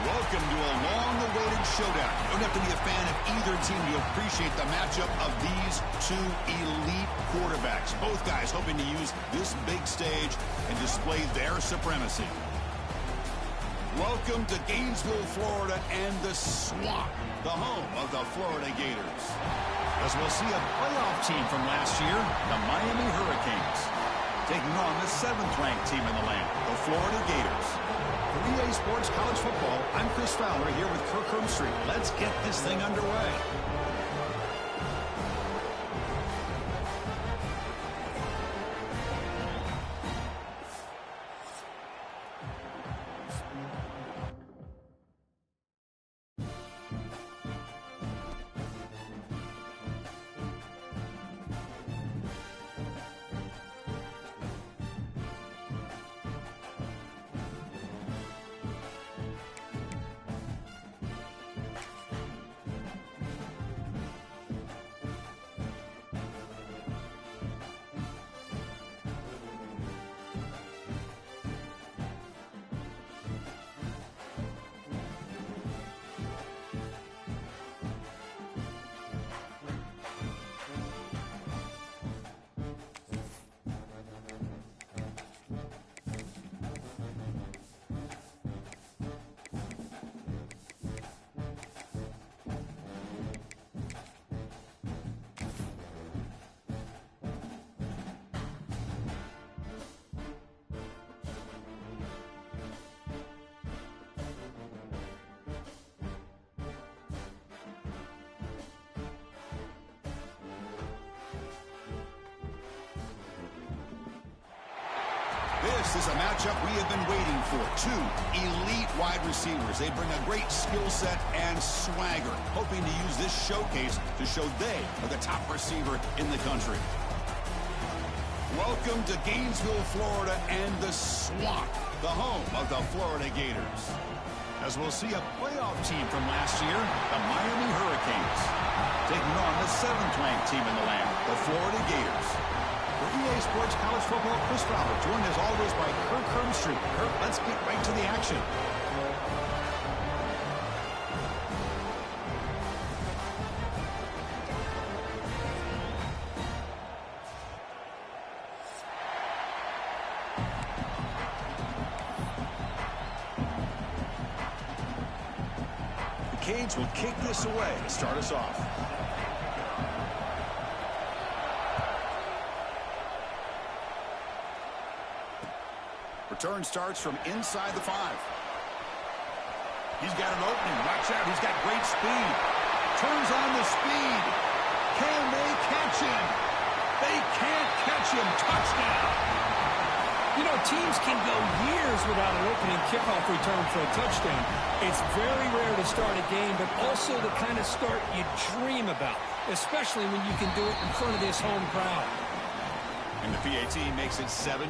Welcome to a long-awaited showdown. You don't have to be a fan of either team to appreciate the matchup of these two elite quarterbacks. Both guys hoping to use this big stage and display their supremacy. Welcome to Gainesville, Florida, and the Swamp, the home of the Florida Gators. As we'll see a playoff team from last year, the Miami Hurricanes, taking on the 7th-ranked team in the land, the Florida Gators. For EA Sports College Football, I'm Chris Fowler here with Kirk Herbstreit. Let's get this thing underway. This is a matchup we have been waiting for. Two elite wide receivers. They bring a great skill set and swagger, hoping to use this showcase to show they are the top receiver in the country. Welcome to Gainesville, Florida, and the Swamp, the home of the Florida Gators. As we'll see a playoff team from last year, the Miami Hurricanes, taking on the 7th-ranked team in the land, the Florida Gators. For EA Sports College Football, Chris Fowler, joined as always by Kirk Herbstreit. Kirk, let's get right to the action. The Canes will kick this away to start us off. Return starts from inside the 5. He's got an opening. Watch out. He's got great speed. Turns on the speed. Can they catch him? They can't catch him. Touchdown. You know, teams can go years without an opening kickoff return for a touchdown. It's very rare to start a game, but also the kind of start you dream about, especially when you can do it in front of this home crowd. And the PAT makes it 7-0.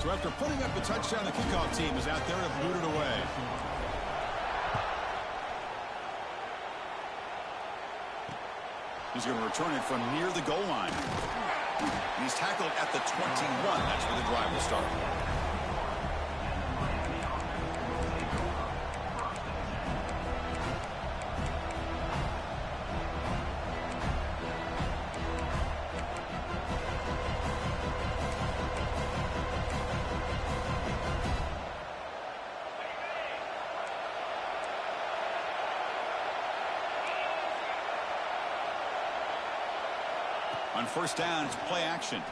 So after putting up the touchdown, the kickoff team is out there to boot it away. He's going to return it from near the goal line. And he's tackled at the 21. That's where the drive will start. On first down, it's play action.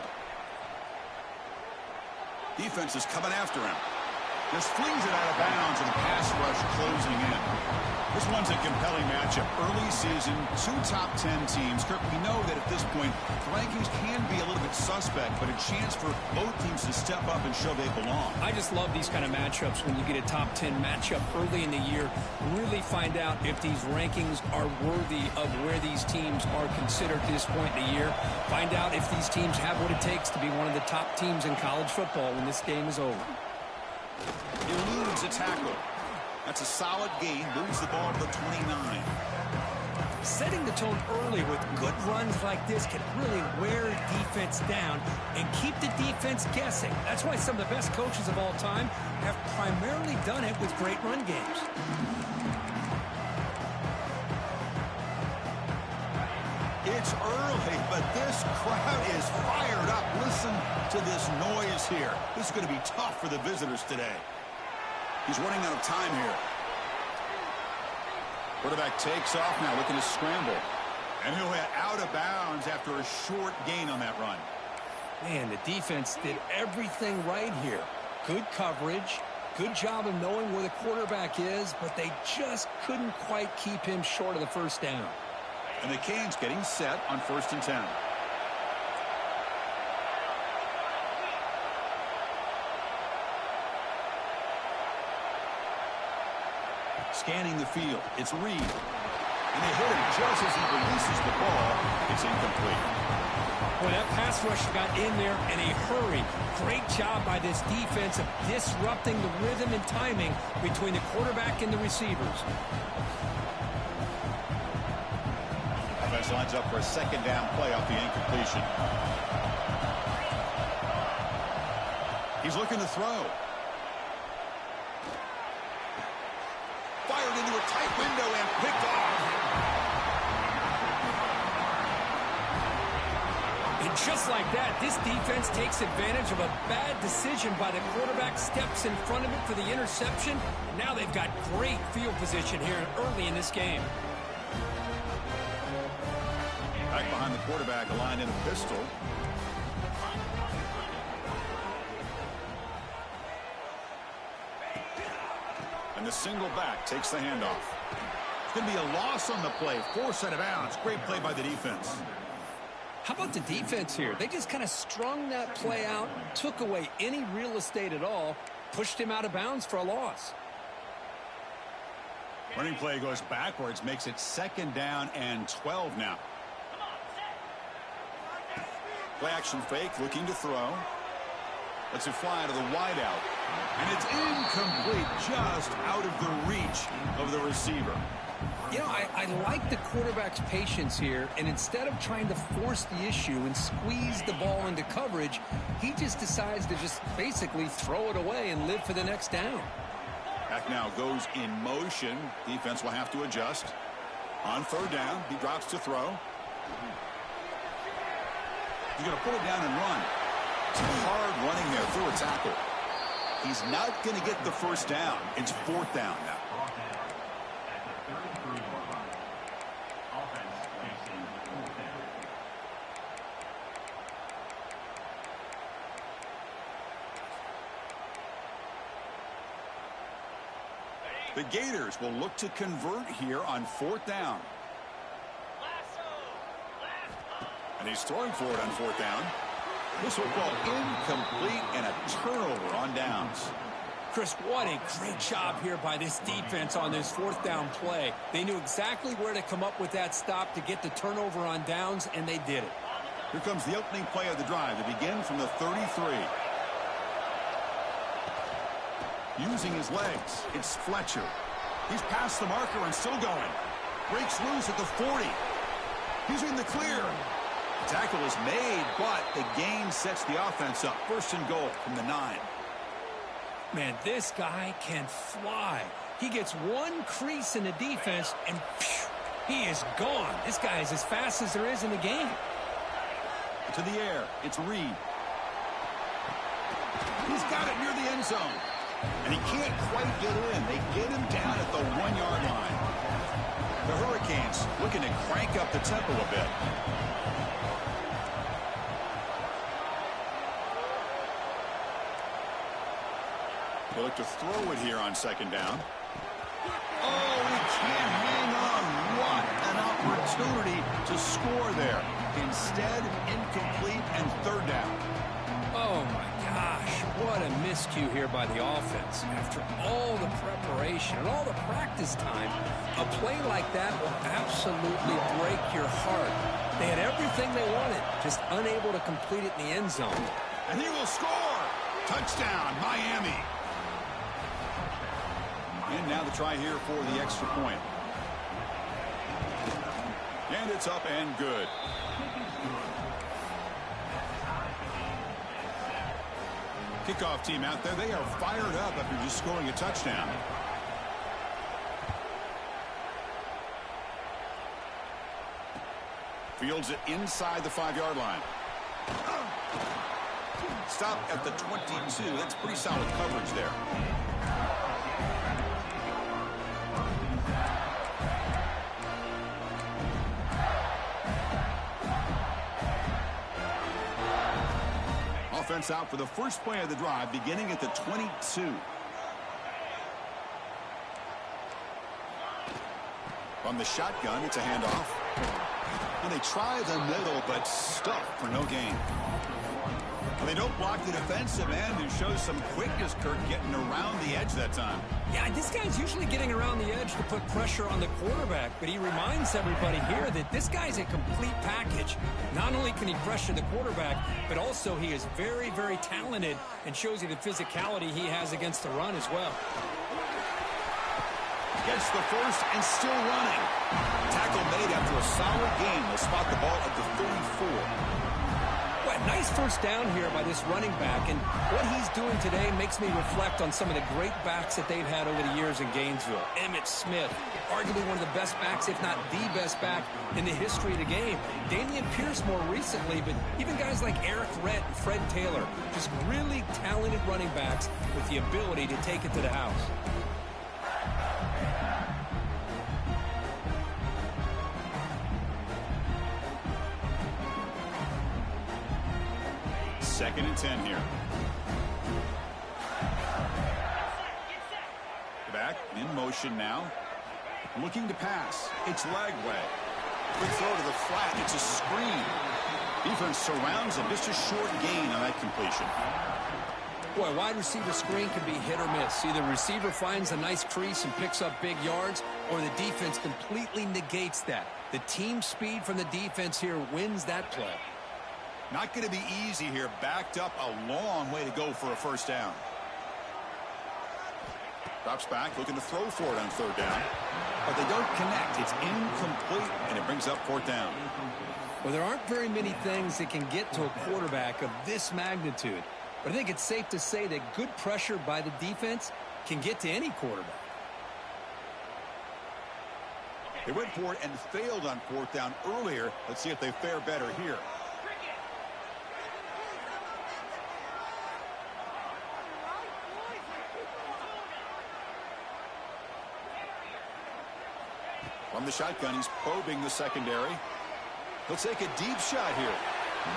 Defense is coming after him. Just flings it out of bounds, and the pass rush closing in. This one's a compelling matchup. Early season, 2 top 10 teams. Kirk, we know that at this point, the rankings can be a little bit suspect, but a chance for both teams to step up and show they belong. I just love these kind of matchups when you get a top 10 matchup early in the year. Really find out if these rankings are worthy of where these teams are considered at this point in the year. Find out if these teams have what it takes to be one of the top teams in college football when this game is over. Eludes a tackle. That's a solid gain. Moves the ball to the 29. Setting the tone early with good runs like this can really wear defense down and keep the defense guessing. That's why some of the best coaches of all time have primarily done it with great run games. It's early, but this crowd is fired up. Listen to this noise here. This is going to be tough for the visitors today. He's running out of time here. Quarterback takes off now, looking to scramble. And he'll hit out of bounds after a short gain on that run. Man, the defense did everything right here. Good coverage, good job of knowing where the quarterback is, but they just couldn't quite keep him short of the first down. And the Canes getting set on 1st and 10. Scanning the field. It's Reed. And they hit him just as he releases the ball. It's incomplete. Well, that pass rush got in there in a hurry. Great job by this defense of disrupting the rhythm and timing between the quarterback and the receivers. Offense lines up for a 2nd down play off the incompletion. He's looking to throw. Fired into a tight window and picked off. And just like that, this defense takes advantage of a bad decision by the quarterback, steps in front of it for the interception. And now they've got great field position here early in this game. Back behind the quarterback, aligned in a pistol. And the single back takes the handoff. It's going to be a loss on the play. Forced out of bounds. Great play by the defense. How about the defense here? They just kind of strung that play out, took away any real estate at all, pushed him out of bounds for a loss. Running play goes backwards, makes it 2nd down and 12 now. Play action fake, looking to throw. Lets it fly to the wideout. And it's incomplete, just out of the reach of the receiver. You know, I like the quarterback's patience here, and instead of trying to force the issue and squeeze the ball into coverage, he just decides to just basically throw it away and live for the next down. Back now goes in motion. Defense will have to adjust. On 3rd down, he drops to throw. He's going to put it down and run. It's hard running there through a tackle. He's not going to get the first down. It's 4th down now. The Gators will look to convert here on 4th down. And he's throwing for it on 4th down. This will fall incomplete and a turnover on downs. Chris, what a great job here by this defense on this 4th down play. They knew exactly where to come up with that stop to get the turnover on downs, and they did it. Here comes the opening play of the drive to begin from the 33. Using his legs, it's Fletcher. He's past the marker and still going. Breaks loose at the 40. He's in the clear. The tackle is made, but the gain sets the offense up. 1st and goal from the 9. Man, this guy can fly. He gets one crease in the defense, and phew, he is gone. This guy is as fast as there is in the game. To the air, it's Reed. He's got it near the end zone. And he can't quite get in. They get him down at the 1-yard line. The Hurricanes looking to crank up the tempo a bit. They look to throw it here on 2nd down. Oh, he can't hang on. What an opportunity to score there. Instead, incomplete and 3rd down. Oh, my gosh. What a miscue here by the offense. After all the preparation and all the practice time, a play like that will absolutely break your heart. They had everything they wanted, just unable to complete it in the end zone. And he will score. Touchdown, Miami. And now the try here for the extra point. And it's up and good. Kickoff team out there. They are fired up after just scoring a touchdown. Fields it inside the 5-yard line. Stop at the 22. That's pretty solid coverage there. Offense out for the first play of the drive, beginning at the 22. From the shotgun, it's a handoff. And they try the middle, but stuffed for no gain. Well, they don't block the defensive end and shows some quickness, Kirk, getting around the edge that time. Yeah, this guy's usually getting around the edge to put pressure on the quarterback, but he reminds everybody here that this guy's a complete package. Not only can he pressure the quarterback, but also he is very, very talented and shows you the physicality he has against the run as well. Gets the first and still running. Tackle made after a solid game. They'll spot the ball at the 34. Well, nice first down here by this running back, and what he's doing today makes me reflect on some of the great backs that they've had over the years in Gainesville. Emmitt Smith, arguably one of the best backs, if not the best back in the history of the game. Damian Pierce more recently, but even guys like Eric Rett and Fred Taylor, just really talented running backs with the ability to take it to the house. Second and 10 here. Back in motion now. Looking to pass. It's Lagway. Quick throw to the flat. It's a screen. Defense surrounds him. Just a short gain on that completion. Boy, wide receiver screen can be hit or miss. Either receiver finds a nice crease and picks up big yards, or the defense completely negates that. The team speed from the defense here wins that play. Not going to be easy here. Backed up a long way to go for a first down. Drops back, looking to throw for it on third down. But they don't connect. It's incomplete, and it brings up fourth down. Well, there aren't very many things that can get to a quarterback of this magnitude. But I think it's safe to say that good pressure by the defense can get to any quarterback. They went for it and failed on fourth down earlier. Let's see if they fare better here. From the shotgun, he's probing the secondary. He'll take a deep shot here.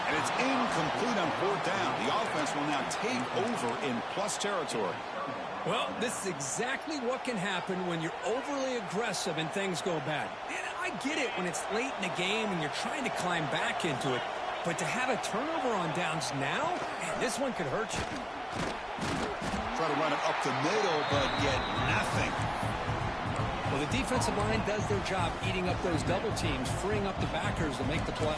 And it's incomplete on fourth down. The offense will now take over in plus territory. Well, this is exactly what can happen when you're overly aggressive and things go bad. And I get it when it's late in the game and you're trying to climb back into it. But to have a turnover on downs now, man, this one could hurt you. Try to run it up the middle, but yet nothing. Well, the defensive line does their job eating up those double teams, freeing up the backers to make the play.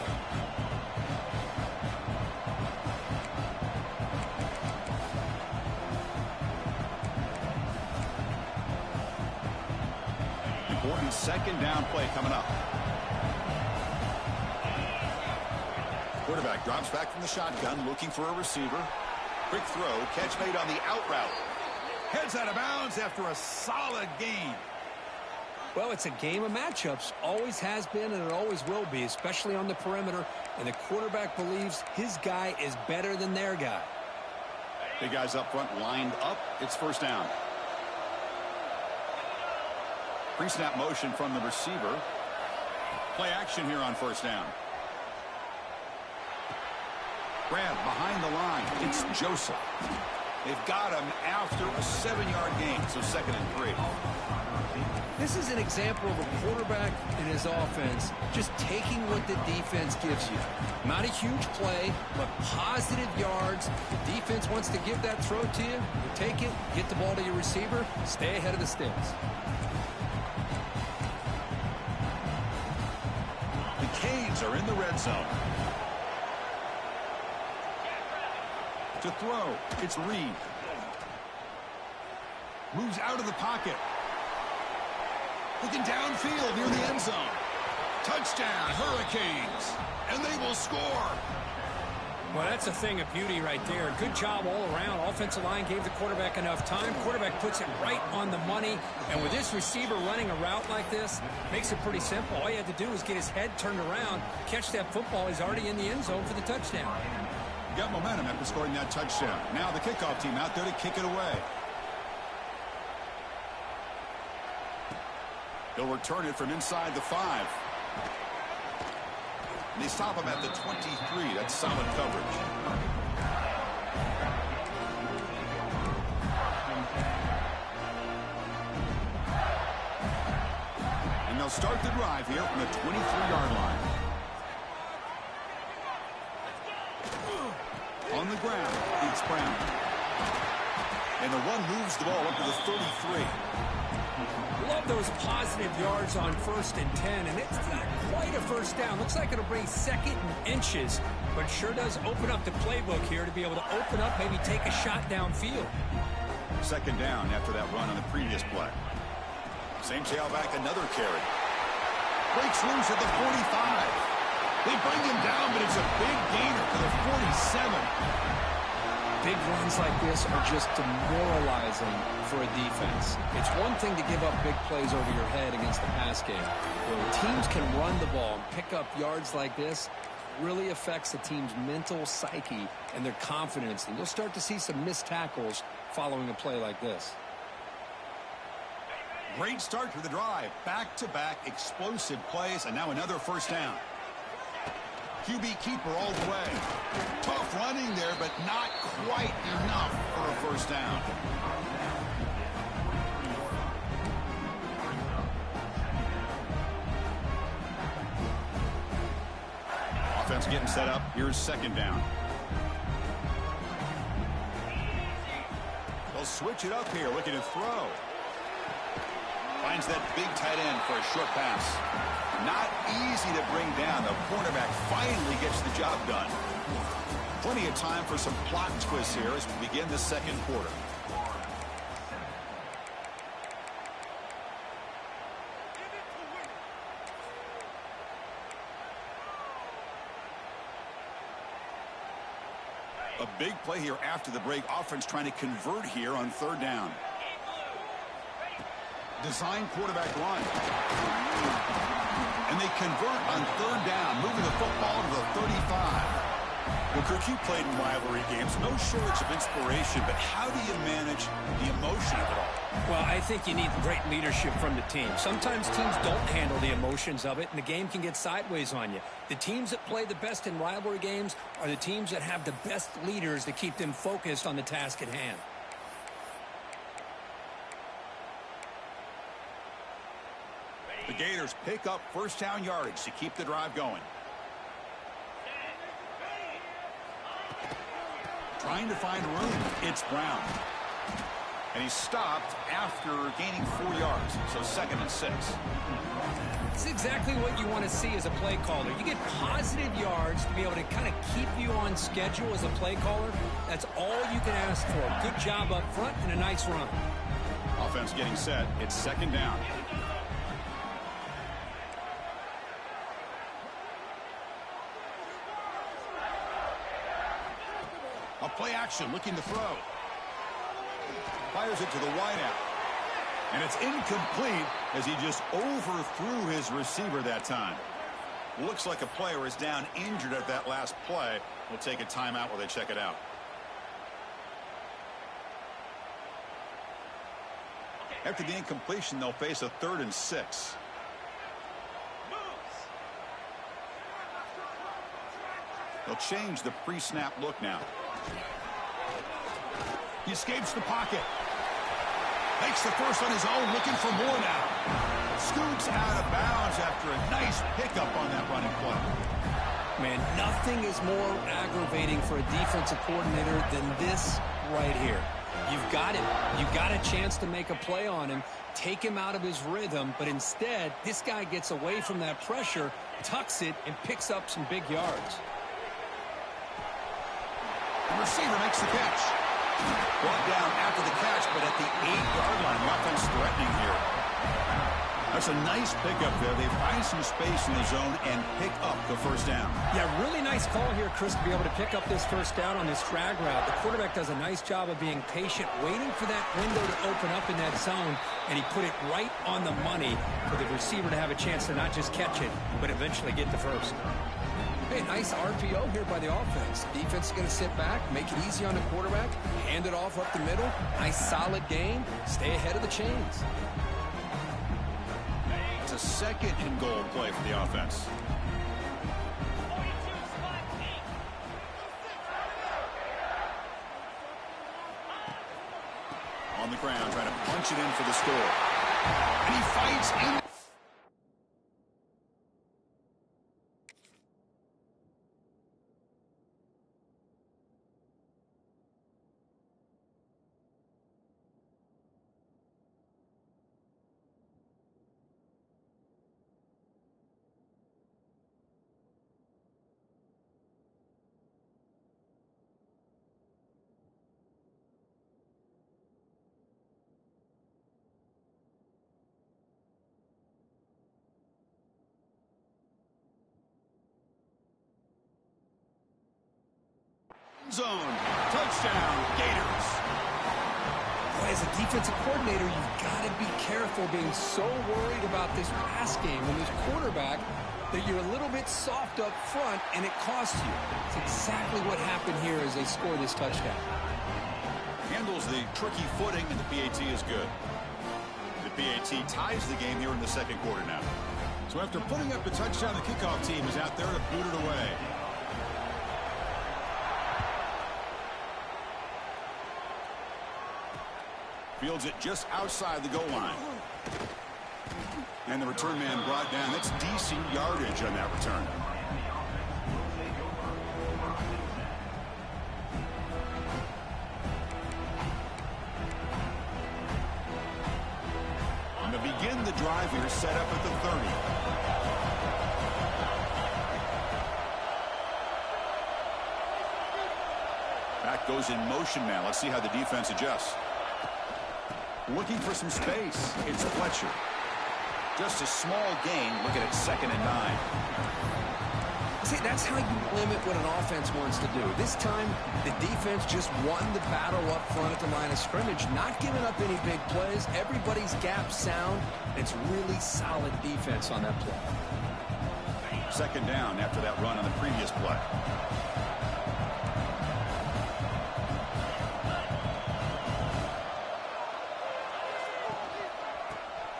Important second down play coming up. Quarterback drops back from the shotgun, looking for a receiver. Quick throw, catch made on the out route. Heads out of bounds after a solid gain. Well, it's a game of matchups. Always has been and it always will be, especially on the perimeter. And the quarterback believes his guy is better than their guy. Big guys up front lined up. It's first down. Pre-snap motion from the receiver. Play action here on first down. Grab behind the line. It's Joseph. They've got him after a 7-yard gain, so second and 3. This is an example of a quarterback in his offense just taking what the defense gives you. Not a huge play, but positive yards. The defense wants to give that throw to you. You take it, get the ball to your receiver, stay ahead of the sticks. The Canes are in the red zone. To throw, it's Reed. Moves out of the pocket. Looking downfield near the end zone. Touchdown, Hurricanes. And they will score. Well, that's a thing of beauty right there. Good job all around. Offensive line gave the quarterback enough time. Quarterback puts it right on the money. And with this receiver running a route like this, makes it pretty simple. All you had to do was get his head turned around, catch that football. He's already in the end zone for the touchdown. Got momentum after scoring that touchdown. Now the kickoff team out there to kick it away. He'll return it from inside the 5. And they stop him at the 23. That's solid coverage. And they'll start the drive here from the 23-yard line. On the ground, it's Brown. And the run moves the ball up to the 33. Love those positive yards on 1st and 10, and it's not quite a first down. Looks like it'll bring 2nd and inches, but sure does open up the playbook here to be able to open up, maybe take a shot downfield. 2nd down after that run on the previous play. Same tailback, another carry. Breaks loose at the 45. They bring him down, but it's a big gainer to the 47. Big runs like this are just demoralizing for a defense. It's one thing to give up big plays over your head against the pass game. When teams can run the ball and pick up yards like this, it really affects the team's mental psyche and their confidence. And you'll start to see some missed tackles following a play like this. Great start to the drive. Back-to-back explosive plays, and now another first down. QB keeper all the way. Tough running there, but not quite enough for a first down. Offense getting set up. Here's 2nd down. They'll switch it up here, looking to throw. Finds that big tight end for a short pass. Not easy to bring down. The cornerback finally gets the job done. Plenty of time for some plot twists here as we begin the 2nd quarter. A big play here after the break. Offense trying to convert here on 3rd down. Design quarterback run. And they convert on 3rd down, moving the football to the 35. Well, Kirk, you played in rivalry games. No shortage of inspiration, but how do you manage the emotion of it all? Well, I think you need great leadership from the team. Sometimes teams don't handle the emotions of it, and the game can get sideways on you. The teams that play the best in rivalry games are the teams that have the best leaders to keep them focused on the task at hand. The Gators pick up first down yardage to keep the drive going. Trying to find room. It's Brown. And he's stopped after gaining 4 yards. So 2nd and 6. It's exactly what you want to see as a play caller. You get positive yards to be able to kind of keep you on schedule as a play caller. That's all you can ask for. Good job up front and a nice run. Offense getting set. It's 2nd down. A play action, looking to throw. Fires it to the wideout. And it's incomplete as he just overthrew his receiver that time. Looks like a player is down injured at that last play. We'll take a timeout while they check it out. After the incompletion, they'll face a 3rd and 6. They'll change the pre-snap look now. He escapes the pocket. Makes the first on his own, looking for more now. Scoots out of bounds after a nice pickup on that running play. Man, nothing is more aggravating for a defensive coordinator than this right here. You've got him. You've got a chance to make a play on him, take him out of his rhythm, but instead, this guy gets away from that pressure, tucks it, and picks up some big yards. The receiver makes the catch. Brought down after the catch, but at the 8-yard line, the offense threatening here. That's a nice pickup there. They find some space in the zone and pick up the first down. Yeah, really nice call here, Chris, to be able to pick up this first down on this drag route. The quarterback does a nice job of being patient, waiting for that window to open up in that zone, and he put it right on the money for the receiver to have a chance to not just catch it, but eventually get the first. Hey, nice RPO here by the offense. Defense is going to sit back, make it easy on the quarterback, hand it off up the middle. Nice solid game. Stay ahead of the chains. It's a second and goal play for the offense. On the ground, trying to punch it in for the score. And he fights in. Zone. Touchdown, Gators. Boy, as a defensive coordinator, you've got to be careful being so worried about this pass game when this quarterback that you're a little bit soft up front and it costs you. It's exactly what happened here as they score this touchdown. Handles the tricky footing, and the PAT is good. The PAT ties the game here in the second quarter now. So after putting up the touchdown, the kickoff team is out there to boot it away. Fields it just outside the goal line. And the return man brought down. That's decent yardage on that return. And to begin the drive here, set up at the 30. Back goes in motion now. Let's see how the defense adjusts. Looking for some space. It's Fletcher. Just a small gain. Looking at 2nd and 9. See, that's how you limit what an offense wants to do. This time, the defense just won the battle up front at the line of scrimmage, not giving up any big plays. Everybody's gap sound. It's really solid defense on that play. 2nd down after that run on the previous play.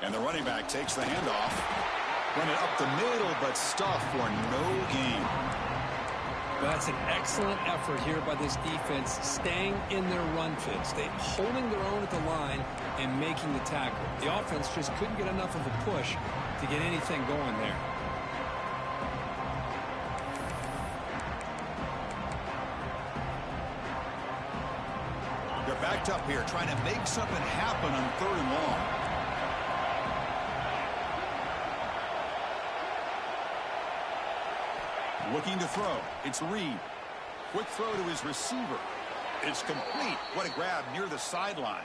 And the running back takes the handoff. Run it up the middle, but stuffed for no gain. Well, that's an excellent effort here by this defense, staying in their run fits. They holding their own at the line and making the tackle. The offense just couldn't get enough of a push to get anything going there. They're backed up here, trying to make something happen on 3rd and long. Looking to throw. It's Reed. Quick throw to his receiver. It's complete. What a grab near the sideline.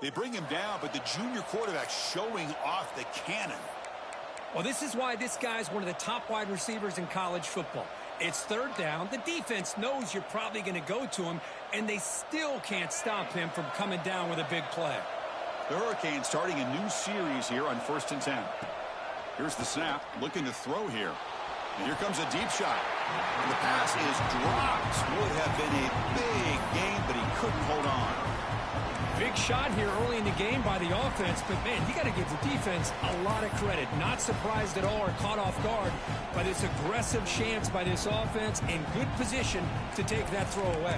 They bring him down, but the junior quarterback showing off the cannon. Well, this is why this guy's one of the top wide receivers in college football. It's 3rd down. The defense knows you're probably going to go to him, and they still can't stop him from coming down with a big play. The Hurricanes starting a new series here on 1st and 10. Here's the snap, looking to throw here. And here comes a deep shot. And the pass is dropped. Would have been a big gain, but he couldn't hold on. Big shot here early in the game by the offense, but, man, you got to give the defense a lot of credit. Not surprised at all or caught off guard by this aggressive chance by this offense in good position to take that throw away.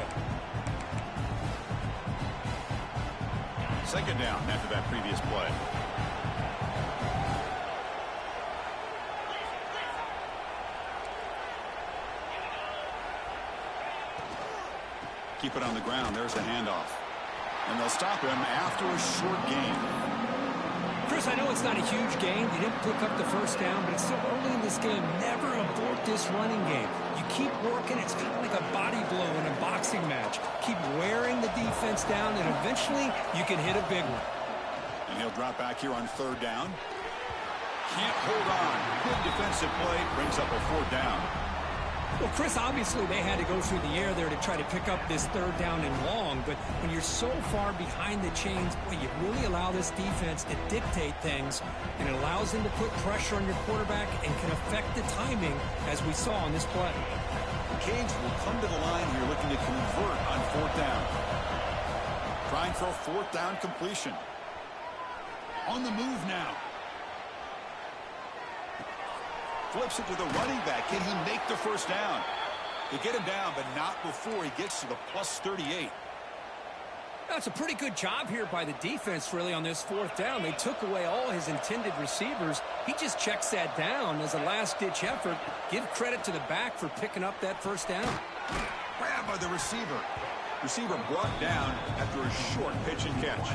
2nd down after that previous play. Keep it on the ground. There's the handoff. And they'll stop him after a short gain. Chris, I know it's not a huge game. You didn't pick up the first down, but it's still early in this game. Never abort this running game. You keep working. It's kind of like a body blow in a boxing match. Keep wearing the defense down, and eventually you can hit a big one. And he'll drop back here on third down. Can't hold on. Good defensive play. Brings up a fourth down. Well, Chris, obviously they had to go through the air there to try to pick up this third down and long, but when you're so far behind the chains, boy, you really allow this defense to dictate things, and it allows them to put pressure on your quarterback and can affect the timing, as we saw on this play. The Canes will come to the line here looking to convert on fourth down. Trying for a fourth down completion. On the move now. Flips it to the running back. Can he make the first down? They get him down, but not before he gets to the plus 38. That's a pretty good job here by the defense, really, on this fourth down. They took away all his intended receivers. He just checks that down as a last-ditch effort. Give credit to the back for picking up that first down. Grab by the receiver. Receiver brought down after a short pitch and catch.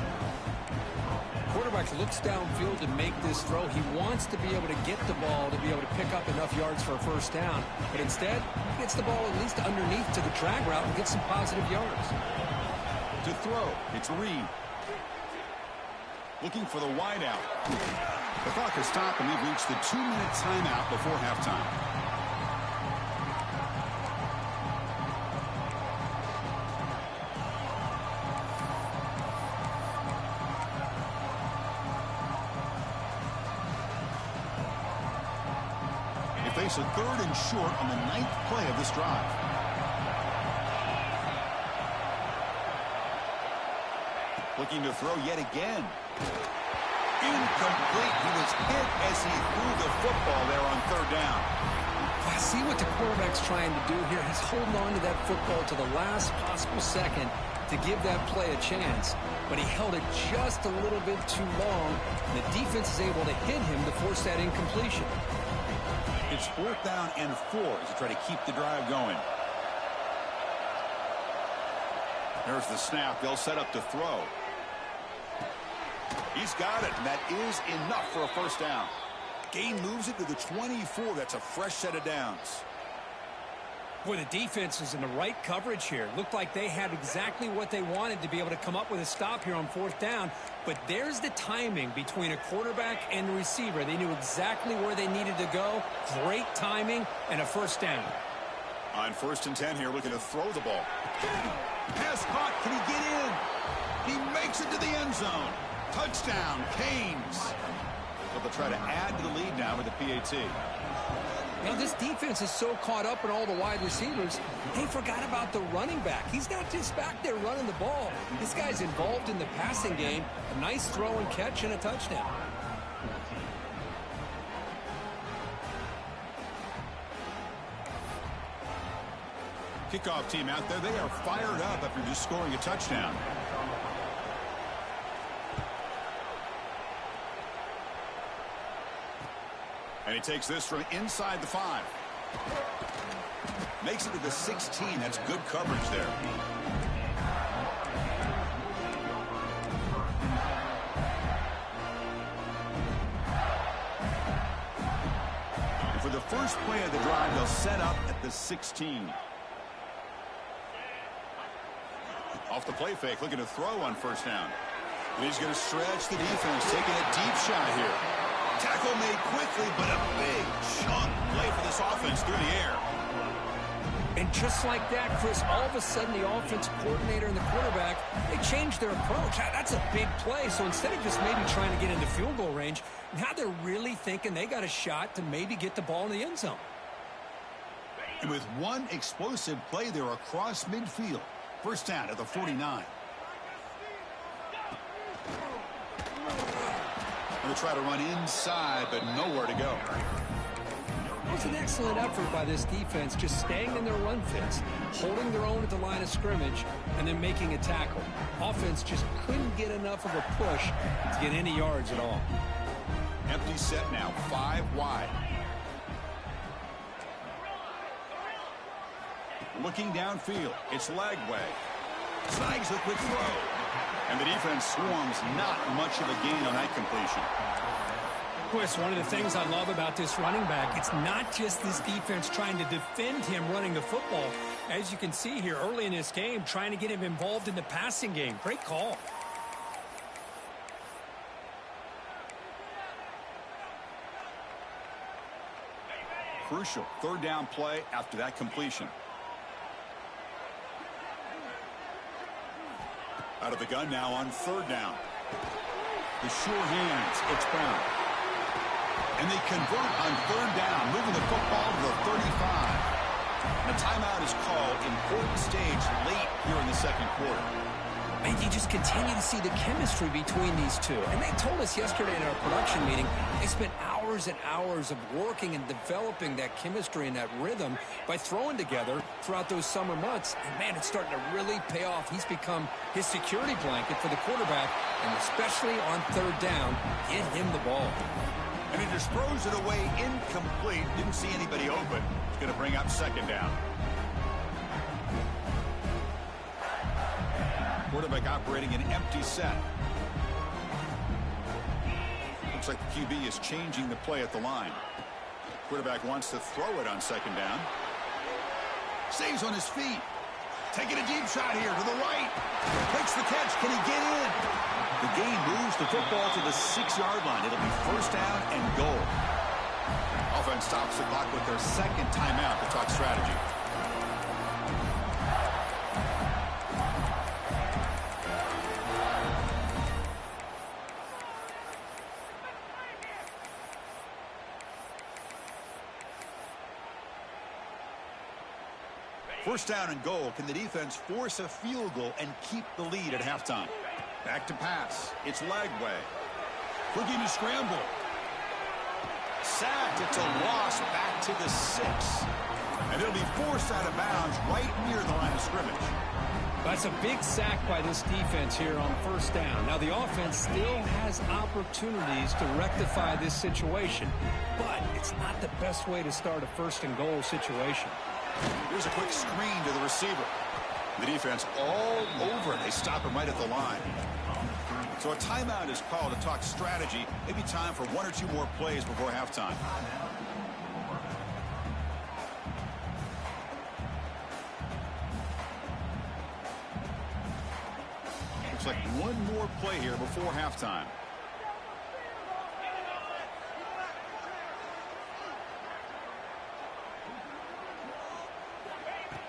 Quarterback looks downfield to make this throw. He wants to be able to get the ball to be able to pick up enough yards for a first down. But instead, he gets the ball at least underneath to the drag route and gets some positive yards. To throw, it's Reed. Looking for the wideout. The clock has stopped, and we've reached the 2-minute timeout before halftime. Face a third and short on the 9th play of this drive. Looking to throw yet again. Incomplete. He was hit as he threw the football there on third down. I see what the quarterback's trying to do here. He's holding on to that football to the last possible second to give that play a chance. But he held it just a little bit too long. The defense is able to hit him to force that incompletion. It's fourth down and 4 as they try to keep the drive going. There's the snap. They'll set up to throw. He's got it, and that is enough for a first down. Gain moves it to the 24. That's a fresh set of downs. Boy, the defense is in the right coverage here. Looked like they had exactly what they wanted to be able to come up with a stop here on fourth down. But there's the timing between a quarterback and a receiver. They knew exactly where they needed to go. Great timing and a first down. On 1st and 10 here, looking to throw the ball. Pass caught. Can he get in? He makes it to the end zone. Touchdown, Canes. But they'll try to add to the lead now with the PAT. You know, this defense is so caught up in all the wide receivers, they forgot about the running back. He's not just back there running the ball. This guy's involved in the passing game. A nice throw and catch and a touchdown. Kickoff team out there. They are fired up after just scoring a touchdown. And he takes this from inside the 5. Makes it to the 16. That's good coverage there. And for the first play of the drive, they'll set up at the 16. Off the play fake, looking to throw on first down. And he's going to stretch the defense, taking a deep shot here. Tackle made quickly, but a big chunk play for this offense through the air. And just like that, Chris, all of a sudden the offensive coordinator and the quarterback, they changed their approach. That's a big play. So instead of just maybe trying to get into field goal range, now they're really thinking they got a shot to maybe get the ball in the end zone. And with one explosive play there across midfield, first down at the 49. They'll try to run inside, but nowhere to go. It was an excellent effort by this defense, just staying in their run fits, holding their own at the line of scrimmage, and then making a tackle. Offense just couldn't get enough of a push to get any yards at all. Empty set now, 5 wide. Looking downfield, it's Lagway. Snags a quick throw. And the defense swarms, not much of a gain on that completion. Boy, it's one of the things I love about this running back. It's not just this defense trying to defend him running the football. As you can see here early in this game, trying to get him involved in the passing game. Great call. Crucial third down play after that completion. Out of the gun now on third down. The sure hands. It's Brown. And they convert on third down, moving the football to the 35. And a timeout is called. Important stage late here in the second quarter. And you just continue to see the chemistry between these two. And they told us yesterday in our production meeting, they spent hours and hours of working and developing that chemistry and that rhythm by throwing together throughout those summer months. And, man, it's starting to really pay off. He's become his security blanket for the quarterback, and especially on third down, get him the ball. And he just throws it away incomplete. Didn't see anybody open. It's going to bring up second down. Quarterback operating an empty set. Looks like the QB is changing the play at the line. Quarterback wants to throw it on second down. Stays on his feet. Taking a deep shot here to the right. Makes the catch. Can he get in? The game moves the football to the 6-yard line. It'll be first down and goal. Offense stops the clock with their second timeout to talk strategy. First down and goal. Can the defense force a field goal and keep the lead at halftime? Back to pass. It's Lagway. Looking to scramble. Sacked. It's a loss back to the 6. And it'll be forced out of bounds right near the line of scrimmage. That's a big sack by this defense here on first down. Now, the offense still has opportunities to rectify this situation, but it's not the best way to start a first and goal situation. Here's a quick screen to the receiver. The defense all over it. They stop him right at the line. So a timeout is called to talk strategy. Maybe time for 1 or 2 more plays before halftime. Looks like one more play here before halftime.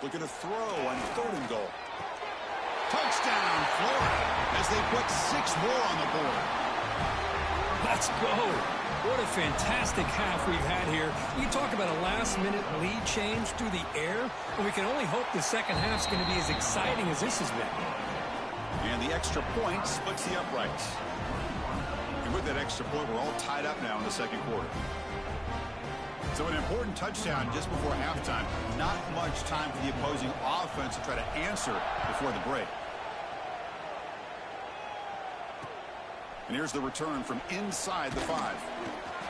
Looking to throw on third and goal. Touchdown, Florida, as they put 6 more on the board. Let's go. What a fantastic half we've had here. You talk about a last-minute lead change through the air, and we can only hope the second half's going to be as exciting as this has been. And the extra point splits the uprights. And with that extra point, we're all tied up now in the second quarter. So an important touchdown just before halftime. Not much time for the opposing offense to try to answer before the break. And here's the return from inside the 5.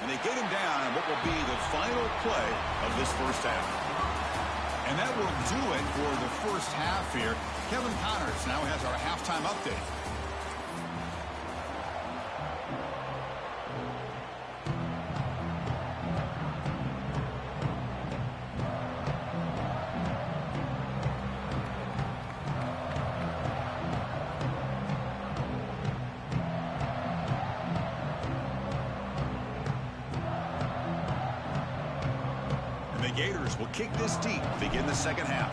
And they get him down on what will be the final play of this first half. And that will do it for the first half here. Kevin Connors now has our halftime update. Gators will kick this deep to begin the second half.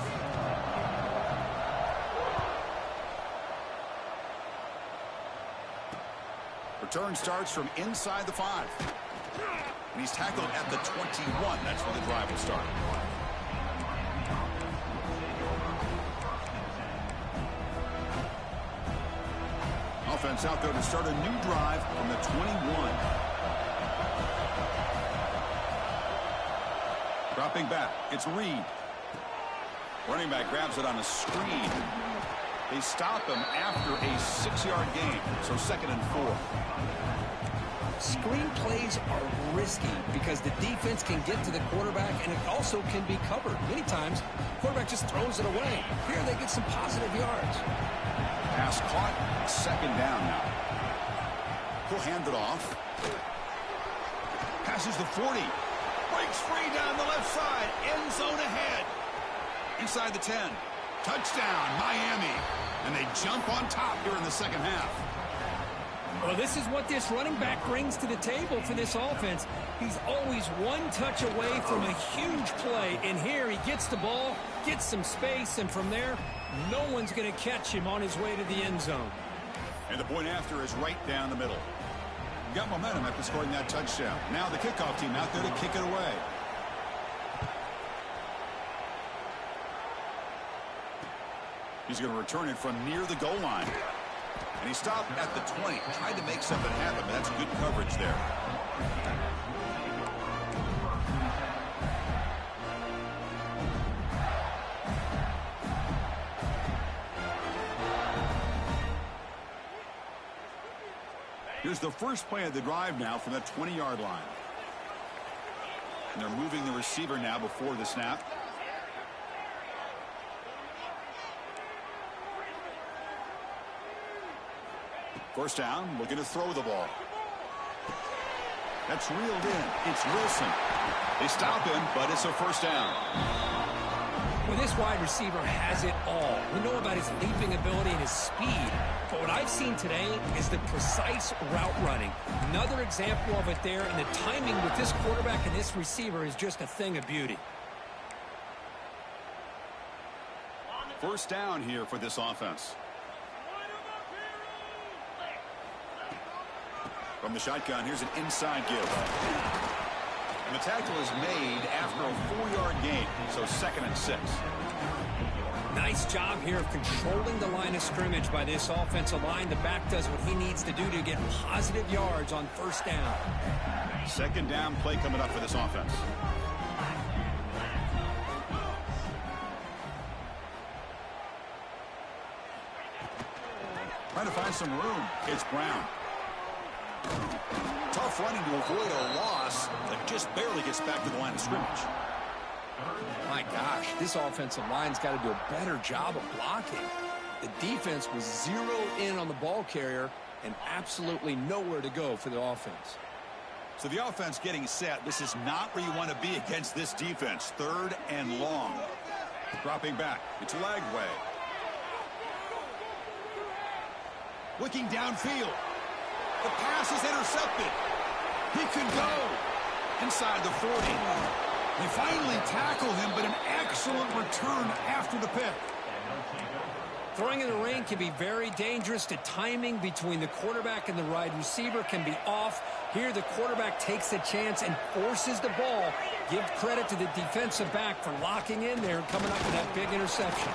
Return starts from inside the 5. And he's tackled at the 21. That's where the drive will start. Offense out there to start a new drive from the 21. Dropping back, it's Reed. Running back grabs it on a screen. They stop him after a 6-yard gain, so second and 4. Screen plays are risky because the defense can get to the quarterback, and it also can be covered. Many times, the quarterback just throws it away. Here they get some positive yards. Pass caught, second down now. He'll hand it off. passes the 40. Breaks free down the left side. End zone ahead. Inside the 10. Touchdown, Miami. And they jump on top here in the second half. Well, this is what this running back brings to the table for this offense. He's always one touch away from a huge play. And here he gets the ball, gets some space, and from there, no one's going to catch him on his way to the end zone. And the point after is right down the middle. Got momentum after scoring that touchdown. Now the kickoff team out there to kick it away. He's going to return it from near the goal line. And he stopped at the 20. Tried to make something happen, but that's good coverage there. Here's the first play of the drive now from the 20-yard line. And they're moving the receiver now before the snap. First down, looking to throw the ball. That's reeled in. It's Wilson. They stop him, but it's a first down. Well, this wide receiver has it all. We know about his leaping ability and his speed. But what I've seen today is the precise route running. Another example of it there, and the timing with this quarterback and this receiver is just a thing of beauty. First down here for this offense. From the shotgun, here's an inside give. And the tackle is made after a 4-yard gain, so 2nd and 6. Nice job here of controlling the line of scrimmage by this offensive line. The back does what he needs to do to get positive yards on first down. Second down play coming up for this offense. Trying to find some room. It's Brown. Tough running to avoid a loss, but just barely gets back to the line of scrimmage. My gosh, this offensive line's got to do a better job of blocking. The defense was zeroed in on the ball carrier and absolutely nowhere to go for the offense. So the offense getting set. This is not where you want to be against this defense. 3rd and long. Dropping back. It's Lagway. Looking downfield. The pass is intercepted. He can go inside the 40. They finally tackle him, but an excellent return after the pick. Throwing in the rain can be very dangerous. The timing between the quarterback and the wide receiver can be off. Here the quarterback takes a chance and forces the ball. Give credit to the defensive back for locking in there and coming up with that big interception.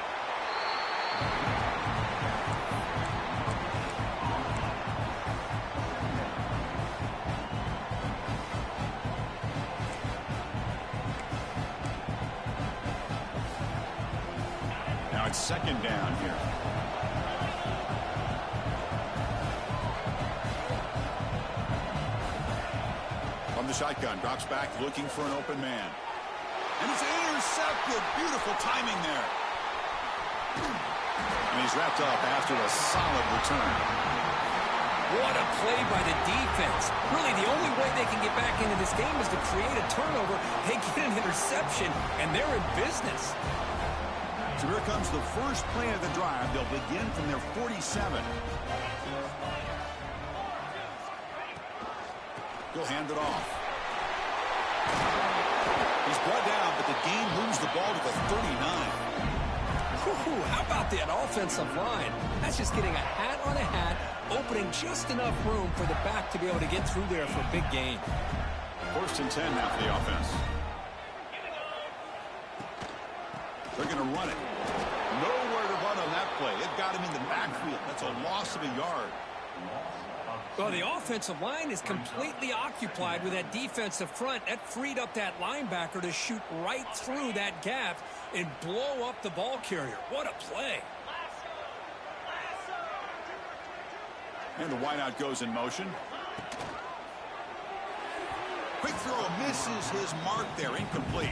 Now it's second down here. From the shotgun, drops back looking for an open man. And it's intercepted. Beautiful timing there. And he's wrapped up after a solid return. What a play by the defense. Really, the only way they can get back into this game is to create a turnover. They get an interception, and they're in business. So here comes the first play of the drive. They'll begin from their 47. He'll hand it off. He's brought down, but the game moves the ball to the 39. Whew, how about that offensive line? That's just getting a hat on a hat, opening just enough room for the back to be able to get through there for a big gain. 1st and 10 now for the offense. They're going to run it. Nowhere to run on that play. They've got him in the backfield. That's a loss of a yard. Well, the offensive line is completely occupied with that defensive front. That freed up that linebacker to shoot right through that gap and blow up the ball carrier. What a play. And the wideout goes in motion. Quick throw misses his mark there. Incomplete.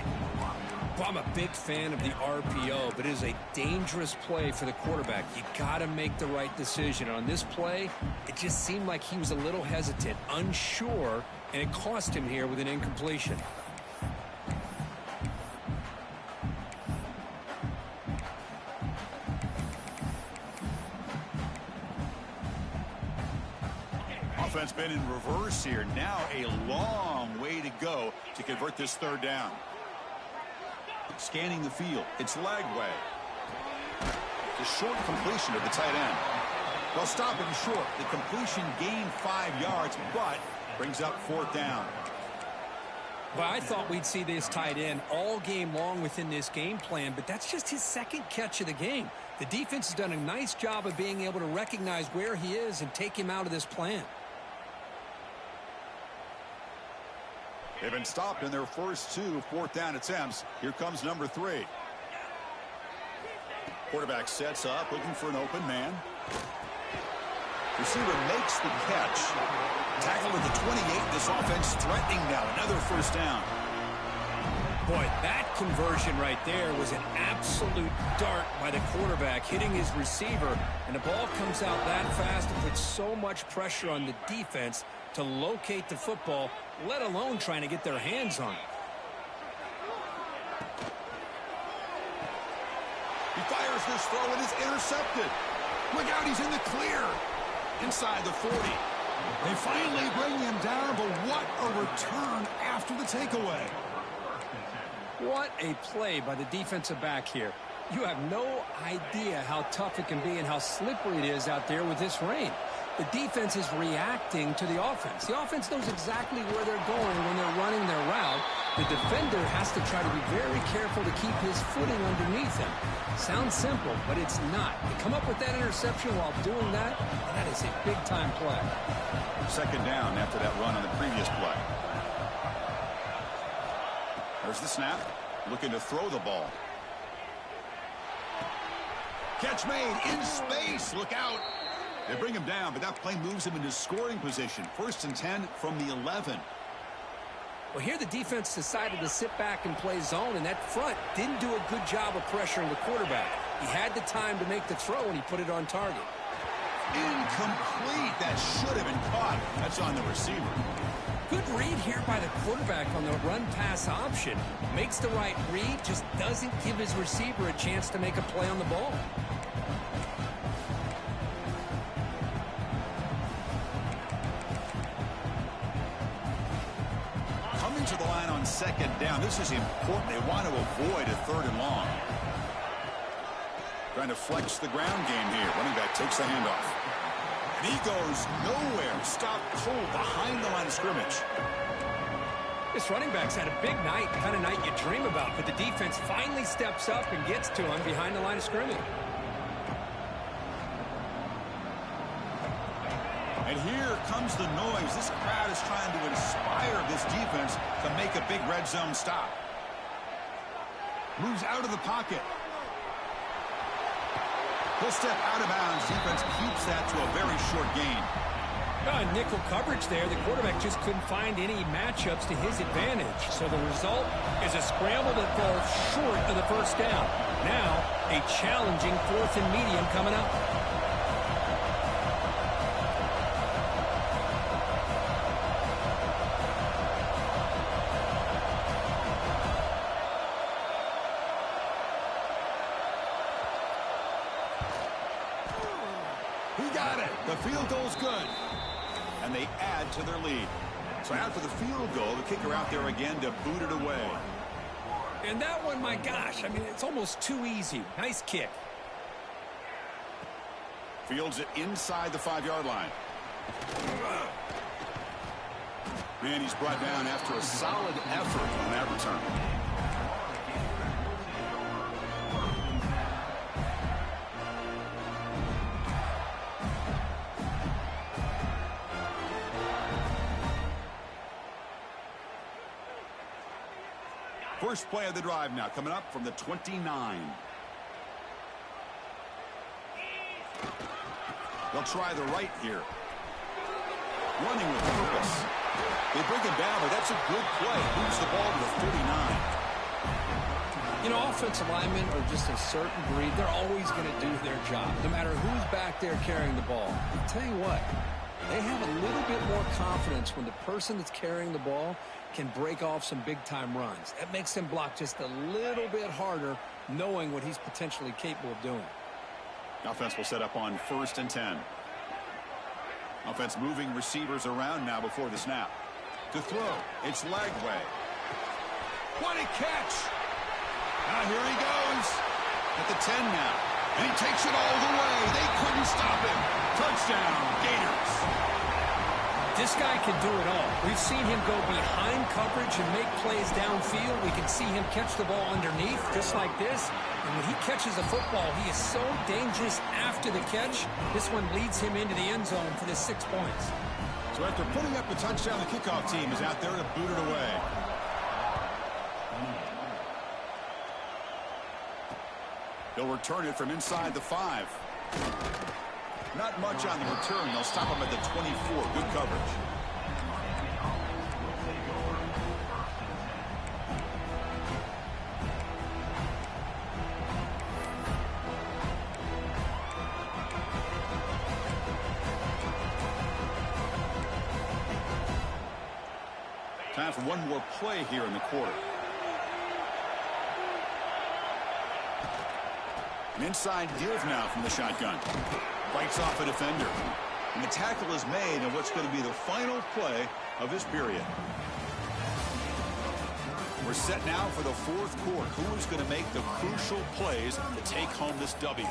Well, I'm a big fan of the RPO, but it is a dangerous play for the quarterback. You got to make the right decision. On this play, it just seemed like he was a little hesitant, unsure and it cost him here with an incompletion. Offense been in reverse here. Now a long way to go to convert this third down. Scanning the field. It's Lagway. The short completion of the tight end. They'll stop him short. The completion gained 5 yards, but brings up fourth down. Well, I thought we'd see this tight end all game long within this game plan, but that's just his second catch of the game. The defense has done a nice job of being able to recognize where he is and take him out of this plan. They've been stopped in their first 2 fourth down attempts. Here comes number 3. Quarterback sets up, looking for an open man. Receiver makes the catch. Tackled at the 28. This offense threatening now. Another first down. Boy, that conversion right there was an absolute dart by the quarterback, hitting his receiver, and the ball comes out that fast and puts so much pressure on the defense to locate the football, let alone trying to get their hands on it. He fires this throw and is intercepted. Look out, he's in the clear. Inside the 40. They finally bring him down, but what a return after the takeaway. What a play by the defensive back here. You have no idea how tough it can be and how slippery it is out there with this rain. The defense is reacting to the offense. The offense knows exactly where they're going when they're running their route. The defender has to try to be very careful to keep his footing underneath him. Sounds simple, but it's not. They come up with that interception while doing that, and that is a big-time play. Second down after that run on the previous play. There's the snap. Looking to throw the ball. Catch made in space. Look out. They bring him down, but that play moves him into scoring position. 1st and 10 from the 11. Well, here the defense decided to sit back and play zone, and that front didn't do a good job of pressuring the quarterback. He had the time to make the throw, and he put it on target. Incomplete. That should have been caught. That's on the receiver. Good read here by the quarterback on the run-pass option. Makes the right read, just doesn't give his receiver a chance to make a play on the ball. Coming to the line on second down. This is important. They want to avoid a 3rd and long. Trying to flex the ground game here. Running back takes the handoff. And he goes nowhere. Stop cold behind the line of scrimmage. This running back's had a big night, the kind of night you dream about, but the defense finally steps up and gets to him behind the line of scrimmage. And here comes the noise. This crowd is trying to inspire this defense to make a big red zone stop. Moves out of the pocket. He'll step out of bounds. Defense keeps that to a very short gain. Nickel coverage there. The quarterback just couldn't find any matchups to his advantage. So the result is a scramble that falls short of the first down. Now, a challenging 4th and medium coming up. He got it. The field goal's good. And they add to their lead. So after the field goal, the kicker out there again to boot it away. And that one, my gosh, I mean, it's almost too easy. Nice kick. Fields it inside the 5-yard line. Man, he's brought down after a solid effort on that return. First play of the drive now, coming up from the 29. They'll try the right here. Running with purpose. They bring him down, but that's a good play. Moves the ball to the 49. You know, offensive linemen are just a certain breed. They're always going to do their job, no matter who's back there carrying the ball. I'll tell you what, They have a little bit more confidence when the person that's carrying the ball can break off some big-time runs. That makes them block just a little bit harder, knowing what he's potentially capable of doing. Offense will set up on 1st and 10. Offense moving receivers around now before the snap. To throw, it's Lg. What a catch! Now here he goes. At the 10 now. And he takes it all the way. They couldn't stop him. Touchdown, Gators. This guy can do it all. We've seen him go behind coverage and make plays downfield. We can see him catch the ball underneath, just like this. And when he catches a football, he is so dangerous after the catch. This one leads him into the end zone for the 6 points. So after putting up the touchdown, the kickoff team is out there to boot it away. They'll return it from inside the 5. Not much on the return. They'll stop him at the 24. Good coverage. Time for one more play here in the quarter. An inside give now from the shotgun. Bites off a defender. And the tackle is made on what's going to be the final play of this period. We're set now for the 4th quarter. Who is going to make the crucial plays to take home this W?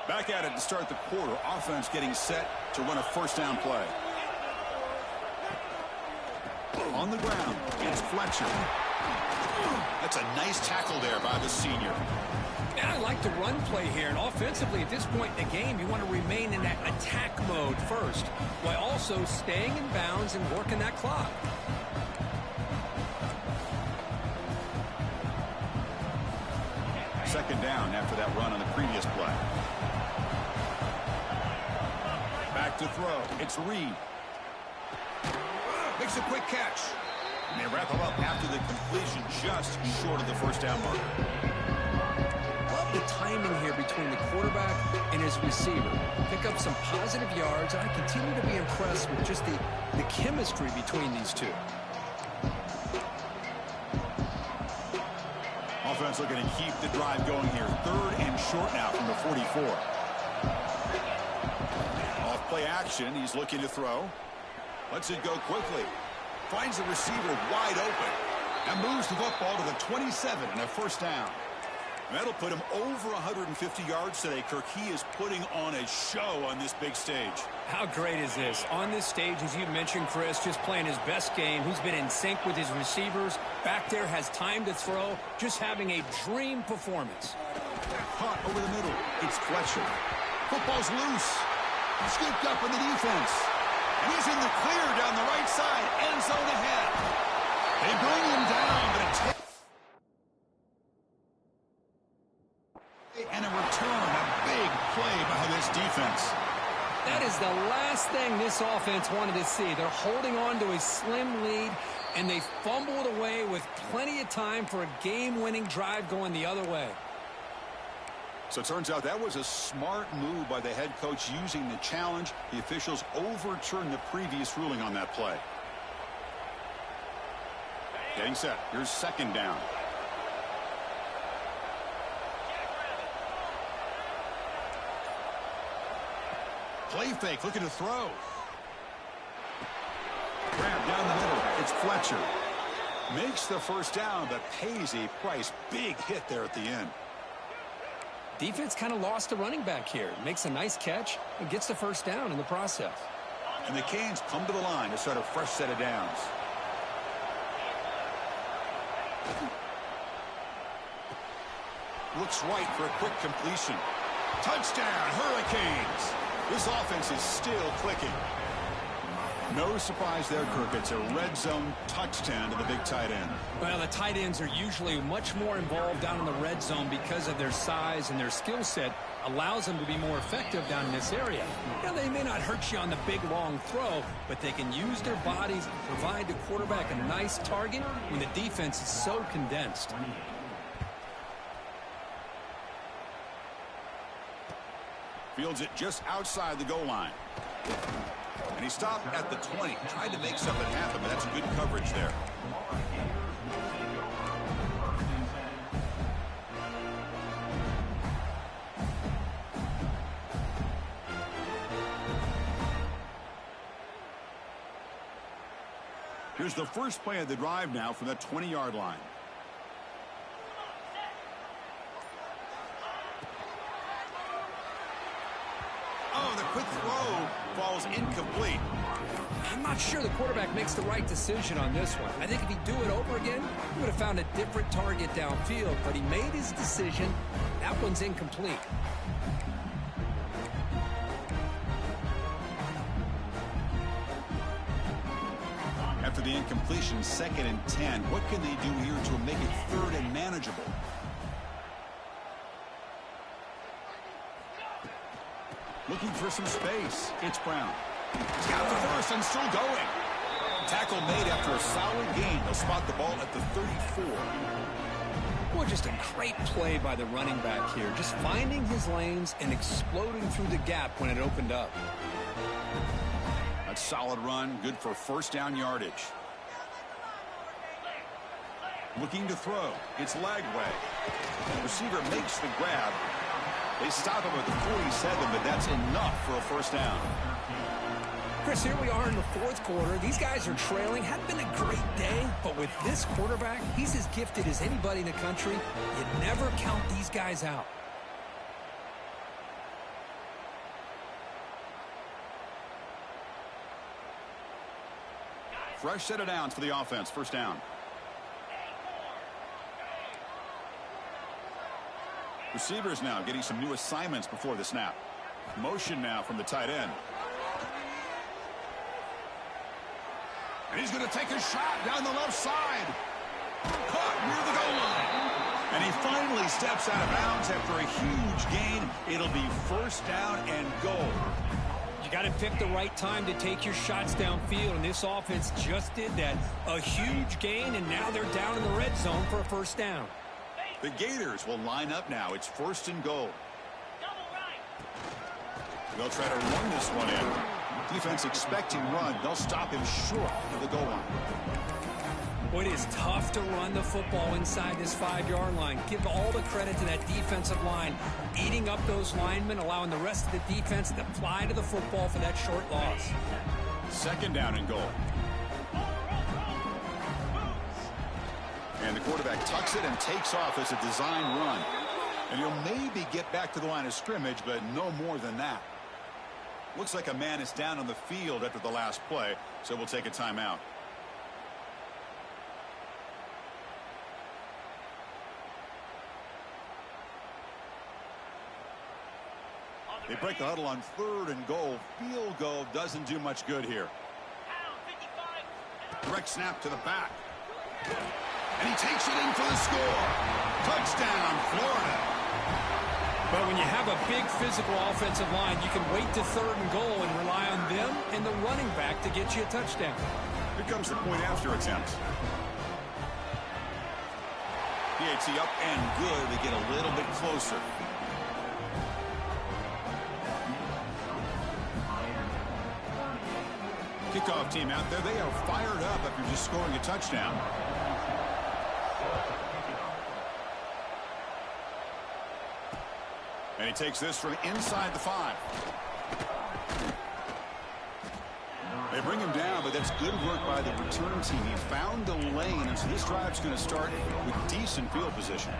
Back at it to start the quarter. Offense getting set to run a 1st down play. On the ground, it's Fletcher. That's a nice tackle there by the senior. And I like the run play here. And offensively, at this point in the game, you want to remain in that attack mode first, while also staying in bounds and working that clock. Second down after that run on the previous play. Back to throw. It's Reed. Makes a quick catch. And they wrap him up after the completion, just short of the 1st down marker. Love the timing here between the quarterback and his receiver. Pick up some positive yards, and I continue to be impressed with just the chemistry between these two. Offense looking to keep the drive going here. 3rd and short now from the 44. Off play action. He's looking to throw. Lets it go quickly. Finds the receiver wide open. And moves the football to the 27 and a 1st down. That'll put him over 150 yards today, Kirk. He is putting on a show on this big stage. How great is this? On this stage, as you mentioned, Chris, just playing his best game. He's been in sync with his receivers. Back there, has time to throw. Just having a dream performance. Caught over the middle. It's Fletcher. Football's loose. Scooped up in the defense. And he's in the clear down the right side. End zone ahead. They bring him down, but it takes... And a return, a big play by this defense. That is the last thing this offense wanted to see. They're holding on to a slim lead, and they fumble it away with plenty of time for a game-winning drive going the other way. So it turns out that was a smart move by the head coach using the challenge. The officials overturned the previous ruling on that play. Getting set. Here's 2nd down. Play fake, looking to throw. Grab down the middle. It's Fletcher. Makes the 1st down, but pays a price. Big hit there at the end. Defense kind of lost a running back here. Makes a nice catch and gets the 1st down in the process. And the Canes come to the line to start a fresh set of downs. Looks right for a quick completion. Touchdown, Hurricanes. This offense is still clicking. No surprise there, Kirk. It's a red zone touchdown to the big tight end. Well, the tight ends are usually much more involved down in the red zone because of their size, and their skill set allows them to be more effective down in this area. Now, they may not hurt you on the big, long throw, but they can use their bodies to provide the quarterback a nice target when the defense is so condensed. Fields it just outside the goal line. And he stopped at the 20. Tried to make something happen, but that's good coverage there. Here's the first play of the drive now from the 20-yard line. Oh, the quick throw falls incomplete. I'm not sure the quarterback makes the right decision on this one. I think if he'd do it over again, he would have found a different target downfield, but he made his decision. That one's incomplete. After the incompletion, 2nd and 10. What can they do here to make it 3rd and manageable? Looking for some space. It's Brown. He's got the first and still going. Tackle made after a solid gain. They'll spot the ball at the 34. Well, just a great play by the running back here. Just finding his lanes and exploding through the gap when it opened up. A solid run, good for first down yardage. Looking to throw. It's Lagway. Receiver makes the grab. They stop him at the 47, but that's enough for a first down. Chris, here we are in the 4th quarter. These guys are trailing. Hadn't been a great day, but with this quarterback, he's as gifted as anybody in the country. You never count these guys out. Fresh set of downs for the offense. First down. Receivers now getting some new assignments before the snap. Motion now from the tight end. And he's going to take a shot down the left side. Caught near the goal line. And he finally steps out of bounds after a huge gain. It'll be first down and goal. You got to pick the right time to take your shots downfield, and this offense just did that. A huge gain, and now they're down in the red zone for a first down. The Gators will line up now. It's 1st and goal. They'll try to run this one in. Defense expecting run. They'll stop him short of the goal line. Well, it is tough to run the football inside this 5-yard line. Give all the credit to that defensive line, eating up those linemen, allowing the rest of the defense to fly to the football for that short loss. 2nd down and goal. And the quarterback tucks it and takes off as a design run. And he'll maybe get back to the line of scrimmage, but no more than that. Looks like a man is down on the field after the last play, so we'll take a timeout. They break the huddle on 3rd and goal. Field goal doesn't do much good here. Direct snap to the back. And he takes it in for the score. Touchdown, Florida. But when you have a big physical offensive line, you can wait to 3rd and goal and rely on them and the running back to get you a touchdown. Here comes the point after attempt. PAT up and good. They get a little bit closer. Kickoff team out there. They are fired up after just scoring a touchdown. And he takes this from inside the 5. They bring him down, but that's good work by the return team. He found the lane, and so this drive's going to start with decent field position.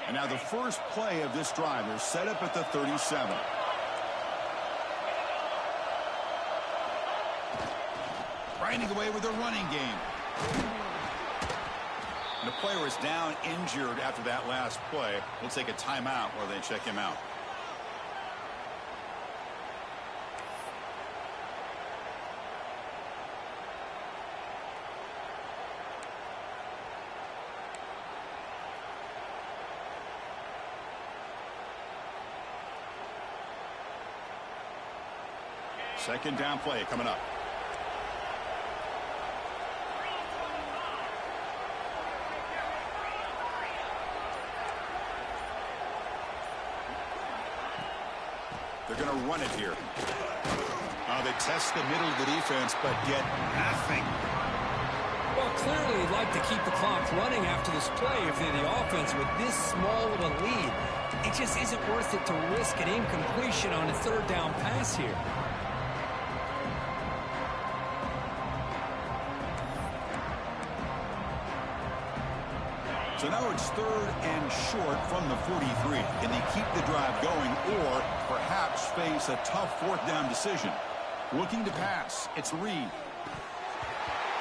And now the first play of this drive, they're set up at the 37. Grinding away with a running game. The player is down injured after that last play. We'll take a timeout while they check him out. Second down play coming up. They're going to run it here. They test the middle of the defense, but get nothing. Well, clearly you'd like to keep the clock running after this play if they're the offense with this small of a lead. It just isn't worth it to risk an incompletion on a third down pass here. So now it's third and short from the 43. Can they keep the drive going or perhaps face a tough fourth down decision? Looking to pass. It's Reed.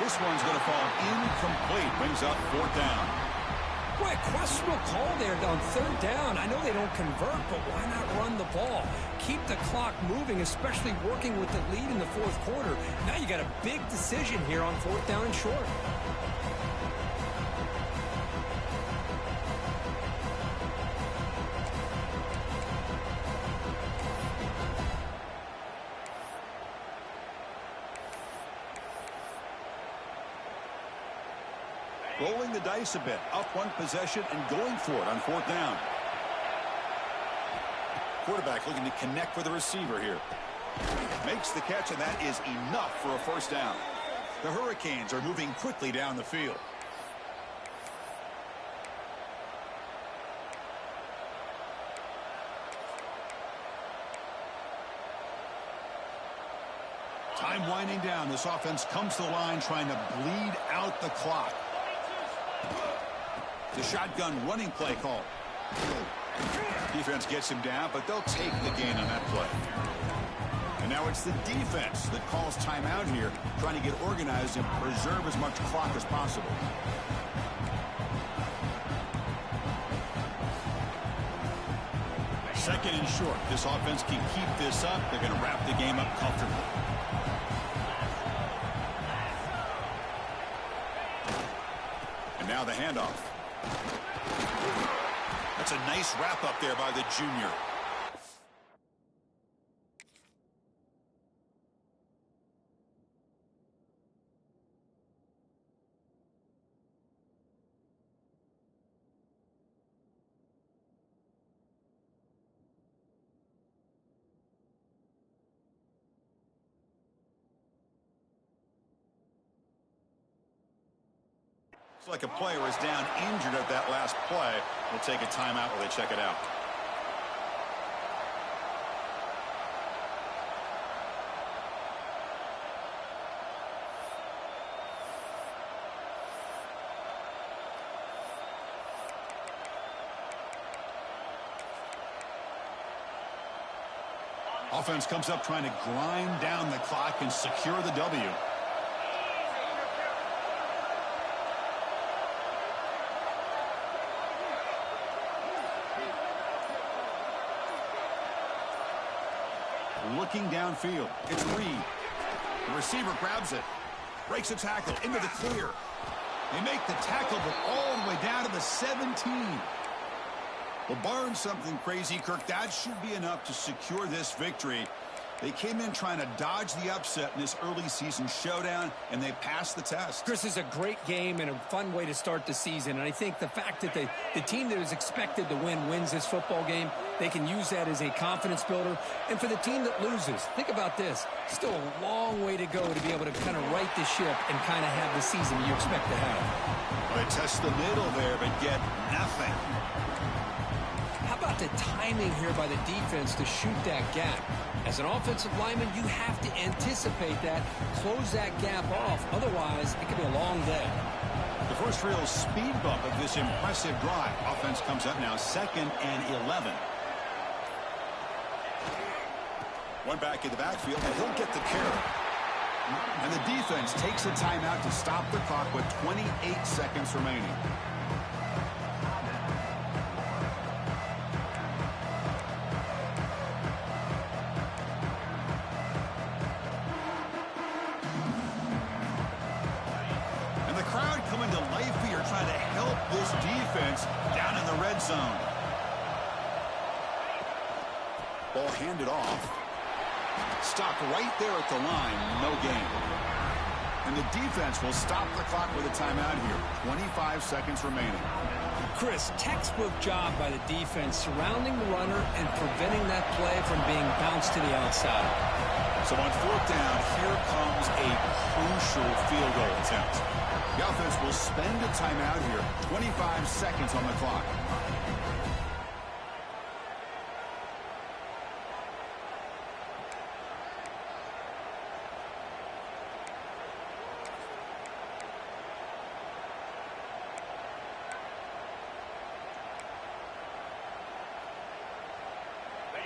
This one's going to fall incomplete. Brings up fourth down. Boy, questionable call there on third down. I know they don't convert, but why not run the ball? Keep the clock moving, especially working with the lead in the fourth quarter. Now you got a big decision here on fourth down and short. Rolling the dice a bit. Up one possession and going for it on fourth down. Quarterback looking to connect with the receiver here. Makes the catch, and that is enough for a first down. The Hurricanes are moving quickly down the field. Time winding down. This offense comes to the line trying to bleed out the clock. The shotgun running play call. Defense gets him down, but they'll take the gain on that play. And now it's the defense that calls timeout here, trying to get organized and preserve as much clock as possible. Second and short. This offense can keep this up. They're going to wrap the game up comfortably. And now the handoff. That's a nice wrap up there by the junior. Looks like a player is down injured at that last play. We'll take a timeout while they check it out. Offense comes up trying to grind down the clock and secure the W. Looking downfield. It's Reed. The receiver grabs it. Breaks a tackle into the clear. They make the tackle, but all the way down to the 17. Well, barring something crazy, Kirk, that should be enough to secure this victory. They came in trying to dodge the upset in this early season showdown, and they passed the test. Chris, is a great game and a fun way to start the season. And I think the fact that the team that is expected to win wins this football game, they can use that as a confidence builder. And for the team that loses, think about this. Still a long way to go to be able to kind of right the ship and kind of have the season you expect to have. Well, they test the middle there, but get nothing. How about the timing here by the defense to shoot that gap? As an offensive lineman, you have to anticipate that, close that gap off. Otherwise, it could be a long day. The first real speed bump of this impressive drive. Offense comes up now, 2nd and 11. One back in the backfield, and he'll get the carry. And the defense takes a timeout to stop the clock with 28 seconds remaining. And the crowd coming to life here trying to help this defense down in the red zone. Ball handed off. Stopped right there at the line. No gain. And the defense will stop the clock with a timeout here. 25 seconds remaining. Chris, textbook job by the defense surrounding the runner and preventing that play from being bounced to the outside. So on fourth down, here comes a crucial field goal attempt. The offense will spend a timeout here. 25 seconds on the clock.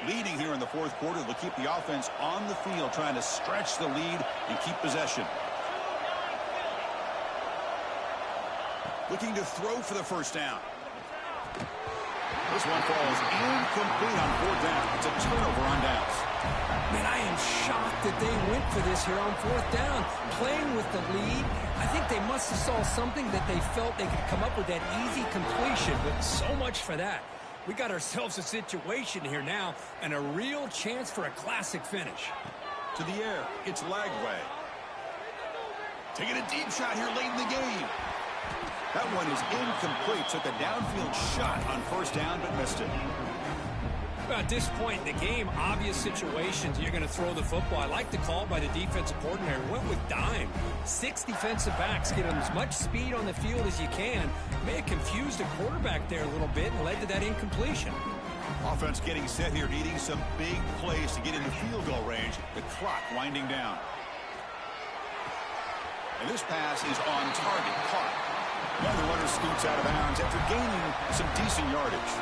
Leading here in the fourth quarter, they'll keep the offense on the field, trying to stretch the lead and keep possession. Looking to throw for the first down. This one falls incomplete on fourth down. It's a turnover on downs. Man, I am shocked that they went for this here on fourth down. Playing with the lead, I think they must have saw something that they felt they could come up with that easy completion, but so much for that. We got ourselves a situation here now and a real chance for a classic finish. To the air, it's Lagway. Taking a deep shot here late in the game. That one is incomplete. Took a downfield shot on first down, but missed it. At this point in the game, obvious situations, you're going to throw the football. I like the call by the defensive coordinator. Went with dime. 6 defensive backs, get them as much speed on the field as you can. May have confused the quarterback there a little bit and led to that incompletion. Offense getting set here, needing some big plays to get into field goal range. The clock winding down. And this pass is on target, caught. And the runner scoots out of bounds after gaining some decent yardage.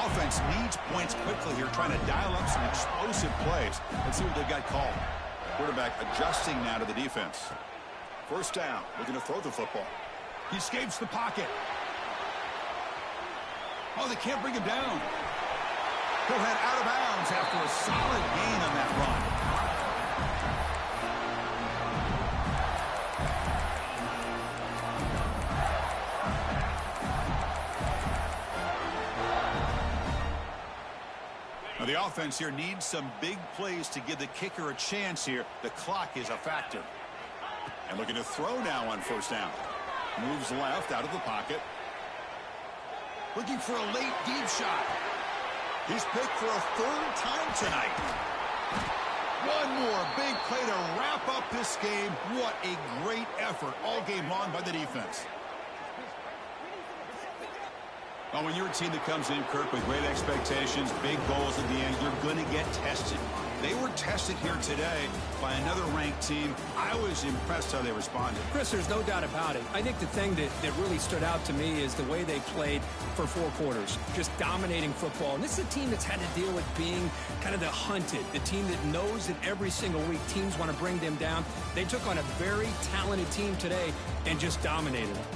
Offense needs points quickly here, trying to dial up some explosive plays. Let's see what they've got called. Quarterback adjusting now to the defense. First down, looking to throw the football. He escapes the pocket. Oh, they can't bring him down. He'll head out of bounds after a solid gain on that run. Now the offense here needs some big plays to give the kicker a chance here. The clock is a factor. And looking to throw now on first down. Moves left out of the pocket. Looking for a late deep shot. He's picked for a third time tonight. One more big play to wrap up this game. What a great effort all game long by the defense. Well, when you're a team that comes in, Kirk, with great expectations, big goals at the end, you're going to get tested. They were tested here today by another ranked team. I was impressed how they responded. Chris, there's no doubt about it. I think the thing that really stood out to me is the way they played for 4 quarters, just dominating football. And this is a team that's had to deal with being kind of the hunted, the team that knows that every single week teams want to bring them down. They took on a very talented team today and just dominated them.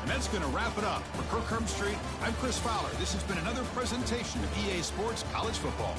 And that's going to wrap it up. For Kirk Street, I'm Chris Fowler. This has been another presentation of EA Sports College Football.